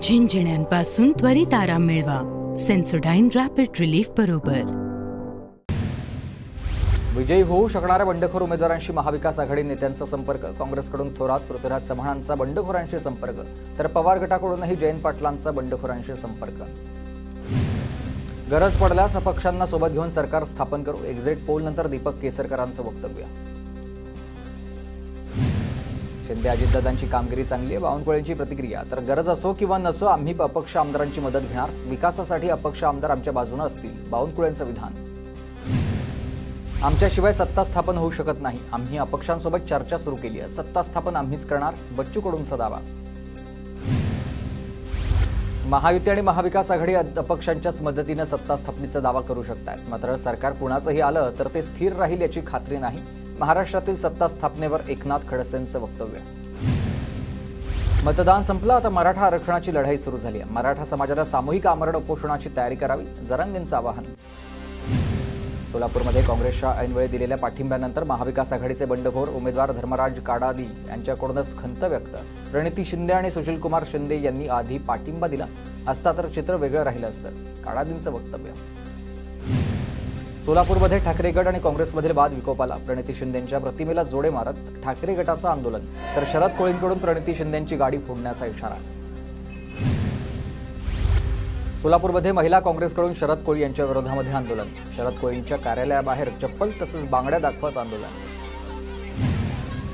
झिंझिण्यांपासून त्वरित आराम मिळवा. सेन्सोडाइन रॅपिड रिलीफ बरोबर. विजयी होऊ शकणाऱ्या बंडखोर उमेदवारांशी महाविकास आघाडी नेत्यांचा संपर्क. काँग्रेसकडून थोरात पृथ्वीराज चव्हाणांचा बंडखोरांशी संपर्क, तर पवार गटाकडूनही जयंत पाटलांचा बंडखोरांशी संपर्क. गरज पडल्यास अपक्षांना सोबत घेऊन सरकार स्थापन करू. एक्झिट पोल नंतर दीपक केसरकरांचं वक्तव्य. शिंदे अजितदादांची कामगिरी चांगली आहे, बावनकुळेंची प्रतिक्रिया. तर गरज असो किंवा नसो आम्ही अपक्ष आमदारांची मदत घेणार. विकासासाठी अपक्ष आमदार आमच्या बाजूने असतील, बावनकुळेंचं विधान. आमच्याशिवाय सत्ता स्थापन होऊ शकत नाही. आम्ही अपक्षांसोबत चर्चा सुरू केली आहे. सत्ता स्थापन आम्हीच करणार, बच्चू कडूंचा दावा. महायुती आणि महाविकास आघाडी अपक्षांच्याच मदतीने सत्ता स्थापनेचा दावा करू शकतात. मात्र सरकार कुणाचंही आलं तर ते स्थिर राहील याची खात्री नाही. महाराष्ट्रातील सत्ता स्थापनेवर एकनाथ खडसेंचं वक्तव्य. मतदान संपलं, आता मराठा आरक्षणाची लढाई सुरू झाली आहे. मराठा समाजाला सामूहिक आमरण उपोषणाची तयारी करावी, जरांगेंचं आवाहन. सोलापूरमध्ये काँग्रेसच्या ऐनवेळी दिलेल्या पाठिंब्यानंतर महाविकास आघाडीचे बंडखोर उमेदवार धर्मराज काडादी यांच्याकडूनच खंत व्यक्त. प्रणिती शिंदे आणि सुशीलकुमार शिंदे यांनी आधी पाठिंबा दिला असता तर चित्र वेगळं राहिलं असतं, काडादींचं वक्तव्य. सोलापूरमध्ये ठाकरे गट आणि काँग्रेसमधील वाद विकोपाला. प्रणिती शिंदेंच्या प्रतिमेला जोडे मारत ठाकरे गटाचं आंदोलन, तर शरद कोळींकडून प्रणिती शिंदेंची गाडी फोडण्याचा इशारा. सोलापूरमध्ये महिला काँग्रेसकडून शरद कोळी यांच्या विरोधामध्ये आंदोलन. शरद कोळींच्या कार्यालयाबाहेर चप्पल तसंच बांगड्या दाखवत आंदोलन.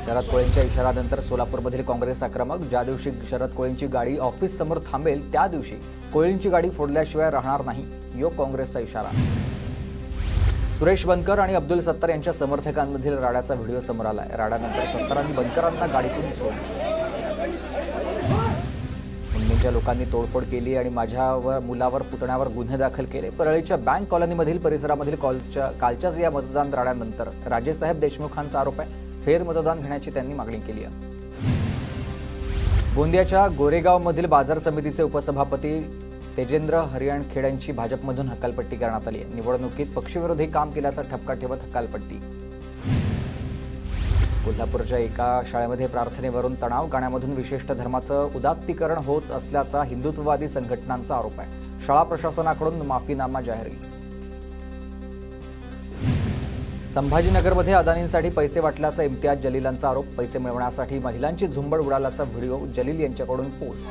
शरद कोळींच्या इशाऱ्यानंतर सोलापूरमधील काँग्रेस आक्रमक. ज्या दिवशी शरद कोळींची गाडी ऑफिस समोर थांबेल त्या दिवशी कोळींची गाडी फोडल्याशिवाय राहणार नाही, यो काँग्रेसचा इशारा. सुरेश बनकर आणि अब्दुल सत्तार यांच्या समर्थकांमधील राड्याचा व्हिडिओ समोर आलाय. राड्यानंतर सत्तारांनी बनकरांना गाडीतून सोडलं. मुंबईच्या लोकांनी तोडफोड केली आणि माझ्या मुलावर पुतण्यावर गुन्हे दाखल केले. परळीच्या बँक कॉलनीमधील परिसरामधील कालच्याच या मतदान राड्यानंतर राजेसाहेब देशमुखांचा आरोप आहे. फेरमतदान घेण्याची त्यांनी मागणी केली आहे. गोंदियाच्या गोरेगावमधील बाजार समितीचे उपसभापती तेजेंद्र हरियाणखेड यांची भाजपमधून हकालपट्टी करण्यात आली आहे. निवडणुकीत पक्षविरोधी काम केल्याचा ठपका ठेवत हकालपट्टी. कोल्हापूरच्या एका शाळेमध्ये प्रार्थनेवरून तणाव. गाण्यामधून विशिष्ट धर्माचं उदात्तीकरण होत असल्याचा हिंदुत्ववादी संघटनांचा आरोप आहे. शाळा प्रशासनाकडून माफीनामा जाहीर. संभाजीनगरमध्ये अदानींसाठी पैसे वाटल्याचा इम्तियाज जलीलांचा आरोप. पैसे मिळवण्यासाठी महिलांची झुंबड उडाल्याचा व्हिडिओ जलील यांच्याकडून पोस्ट.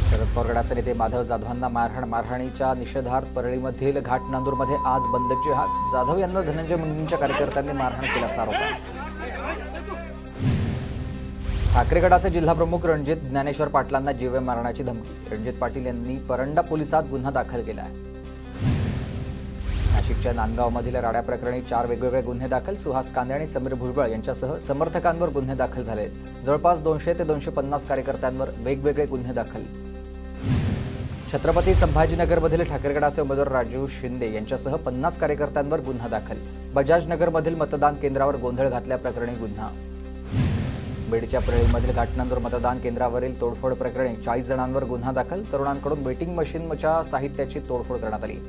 शरद पवार गटाचे नेते माधव जाधवांना मारहाणीच्या निषेधार्थ परळीमधील घाटनांदूरमध्ये आज बंदची हाक. जाधव यांना धनंजय मुंडेंच्या कार्यकर्त्यांनी मारहाण केल्याचा आरोप आहे. ठाकरे गटाचे जिल्हाप्रमुख रणजित ज्ञानेश्वर पाटलांना जीवे मारण्याची धमकी. रणजित पाटील यांनी परंडा पोलिसात गुन्हा दाखल केला आहे. नाशिकच्या नांदगावमधील राड्या प्रकरणी 4 वेगवेगळे गुन्हे दाखल. सुहास कांदे आणि समीर भुजबळ यांच्यासह समर्थकांवर गुन्हे दाखल झाले. जवळपास 200 ते 250 कार्यकर्त्यांवर वेगवेगळे गुन्हे दाखल. छत्रपती संभाजीनगरमधील ठाकरे गटाचे उमेदवार राजू शिंदे यांच्यासह 50 कार्यकर्त्यांवर गुन्हा दाखल. बजाजनगरमधील मतदान केंद्रावर गोंधळ घातल्याप्रकरणी गुन्हा. बीडच्या परळीमधील घाटनांदूर मतदान केंद्रावरील तोडफोड प्रकरणी 40 जणांवर गुन्हा दाखल. तरुणांकडून वेटिंग मशीनच्या साहित्याची तोडफोड करण्यात आली.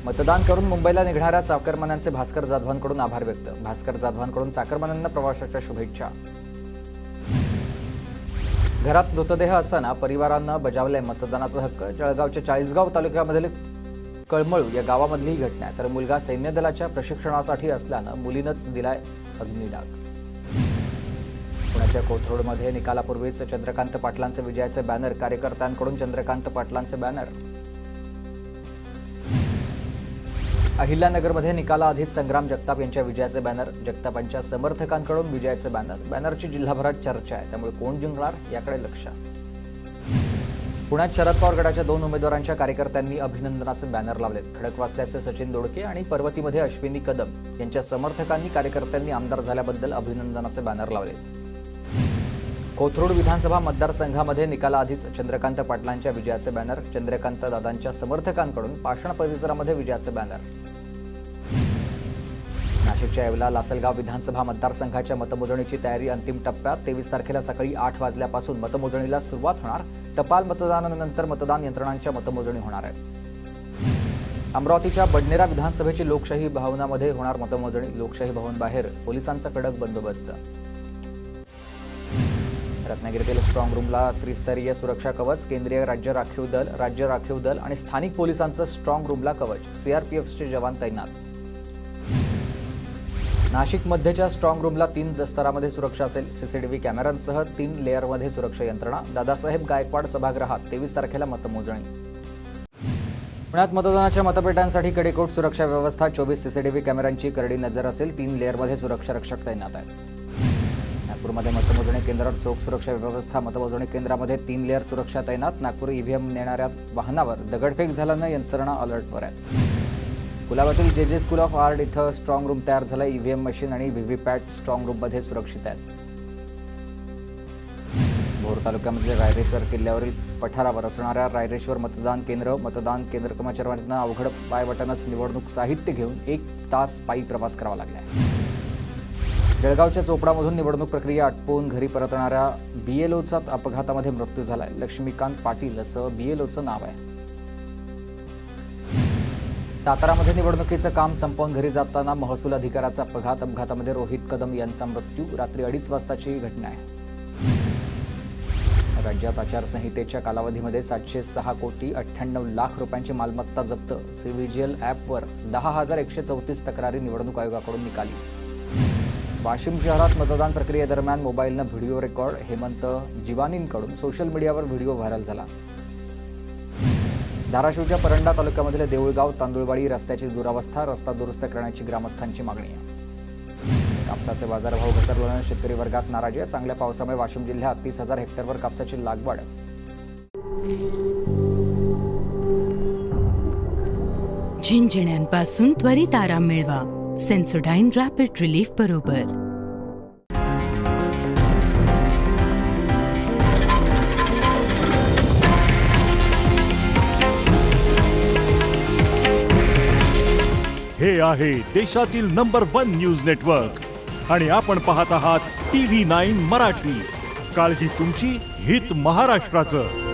मतदान करून मुंबईला निघणाऱ्या चाकरमान्यांचे भास्कर जाधवांकडून आभार व्यक्त. भास्कर जाधवांकडून चाकरमान्यांना प्रवासाच्या शुभेच्छा. घरात मृतदेह असताना परिवारांना बजावलाय मतदानाचा हक्क. जळगावच्या चाळीसगाव तालुक्यामधील कळमळू या गावामधली ही घटना. तर मुलगा सैन्य दलाच्या प्रशिक्षणासाठी असल्यानं मुलीनंच दिलाय अग्निडाग. पुण्याच्या कोथरूडमध्ये निकालापूर्वीच चंद्रकांत पाटलांचे विजयाचे बॅनर. कार्यकर्त्यांकडून चंद्रकांत पाटलांचे बॅनर. अहिल्यानगरमध्ये निकालाआधीच संग्राम जगताप यांच्या विजयाचे बॅनर. जगतापांच्या समर्थकांकडून विजयाचे बॅनर. बॅनरची जिल्हाभरात चर्चा आहे, त्यामुळे कोण जिंकणार याकडे लक्ष. पुण्यात शरद पवार गटाच्या 2 उमेदवारांच्या कार्यकर्त्यांनी अभिनंदनाचे बॅनर लावलेत. खडकवासल्याचे सचिन दोडके आणि पर्वतीमध्ये अश्विनी कदम यांच्या समर्थकांनी कार्यकर्त्यांनी आमदार झाल्याबद्दल अभिनंदनाचे बॅनर लावले. कोथरूड विधानसभा मतदारसंघामध्ये निकालाआधीच चंद्रकांत पाटलांच्या विजयाचे बॅनर. चंद्रकांत दादांच्या समर्थकांकडून पाषाण परिसरामध्ये विजयाचे बॅनर. नाशिकच्या येवला लासलगाव विधानसभा मतदारसंघाच्या मतमोजणीची तयारी अंतिम टप्प्यात. 23 तारखेला सकाळी 8 वाजल्यापासून मतमोजणीला सुरुवात होणार. टपाल मतदानानंतर मतदान यंत्रणांच्या मतमोजणी होणार आहे. अमरावतीच्या बडनेरा विधानसभेची लोकशाही भवनामध्ये होणार मतमोजणी. लोकशाही भवन बाहेर पोलिसांचा कडक बंदोबस्त. रत्नागिरीतील स्ट्रॉंग रूमला त्रिस्तरीय सुरक्षा कवच. केंद्रीय राज्य राखीव दल आणि स्थानिक पोलिसांचं स्ट्रॉंग रूमला कवच. सीआरपीएफचे जवान तैनात. नाशिक मध्यच्या स्ट्रॉंग रूमला 3 स्तरामध्ये सुरक्षा असेल. सीसीटीव्ही कॅमेऱ्यांसह 3 लेअरमध्ये सुरक्षा यंत्रणा. दादासाहेब गायकवाड सभागृहात 23 तारखेला मतमोजणी. पुण्यात मतदानाच्या मतपेट्यांसाठी कडेकोट सुरक्षा व्यवस्था. 24 सीसीटीव्ही कॅमेऱ्यांची करडी नजर असेल. 3 लेअरमध्ये सुरक्षा रक्षक तैनात आहेत. नागपूरमध्ये मतमोजणी केंद्रावर चोख सुरक्षा व्यवस्था. मतमोजणी केंद्रामध्ये 3 लेअर सुरक्षा तैनात. नागपूर ईव्हीएम नेणाऱ्या वाहनावर दगडफेक झाल्यानं यंत्रणा अलर्टवर आहेत. कुलाबातील जे स्कूल ऑफ आर्ट इथं स्ट्रॉंग रूम तयार झालं. ईव्हीएम मशीन आणि व्हीव्हीपॅट स्ट्रॉंग रूममध्ये सुरक्षित आहेत. भोर तालुक्यामधील रायरेश्वर किल्ल्यावरील पठारावर असणाऱ्या रायरेश्वर मतदान केंद्र कर्मचाऱ्यांना अवघड पायवाटानंच निवडणूक साहित्य घेऊन 1 तास पायी प्रवास करावा लागला. जळगावच्या चोपडामधून निवडणूक प्रक्रिया आटोपून घरी परतणाऱ्या बीएलओचा अपघातामध्ये मृत्यू झालाय. लक्ष्मीकांत पाटील असं बीएलओचं नाव आहे. सातारामध्ये निवडणुकीचं काम संपवून घरी जाताना महसूल अधिकाऱ्याचा अपघातामध्ये रोहित कदम यांचा मृत्यू. रात्री 2:30 वाजताची घटना आहे. राज्यात आचारसंहितेच्या कालावधीमध्ये 706 कोटी 98 लाख रुपयांची मालमत्ता जप्त. सीव्हिजिल ॲपवर 10,134 तक्रारी निवडणूक आयोगाकडून निकाली. वाशिम शहरात मतदान प्रक्रियेदरम्यान मोबाईलनं व्हिडिओ रेकॉर्ड. हेमंत जिवानींकडून सोशल मीडियावर व्हिडिओ व्हायरल झाला. धाराशिवच्या परंडा तालुक्यामधील देऊळगाव तांदुळवाडी रस्त्याची दुरावस्था. रस्ता दुरुस्त करण्याची ग्रामस्थांची मागणी आहे. कापसाचे बाजारभाव घसरल्यानं शेतकरी वर्गात नाराजी आहे. चांगल्या पावसामुळे वाशिम जिल्ह्यात 30,000 हेक्टरवर कापसाची लागवड. झिंझिण्यांपासून त्वरित आराम मिळवा. सेन्सोडाइन रॅपिड रिलीफ बरोबर. हे आहे देशातील नंबर 1 न्यूज नेटवर्क आणि आपण पाहत आहात TV9 मराठी. काळजी तुमची, हित महाराष्ट्राचं.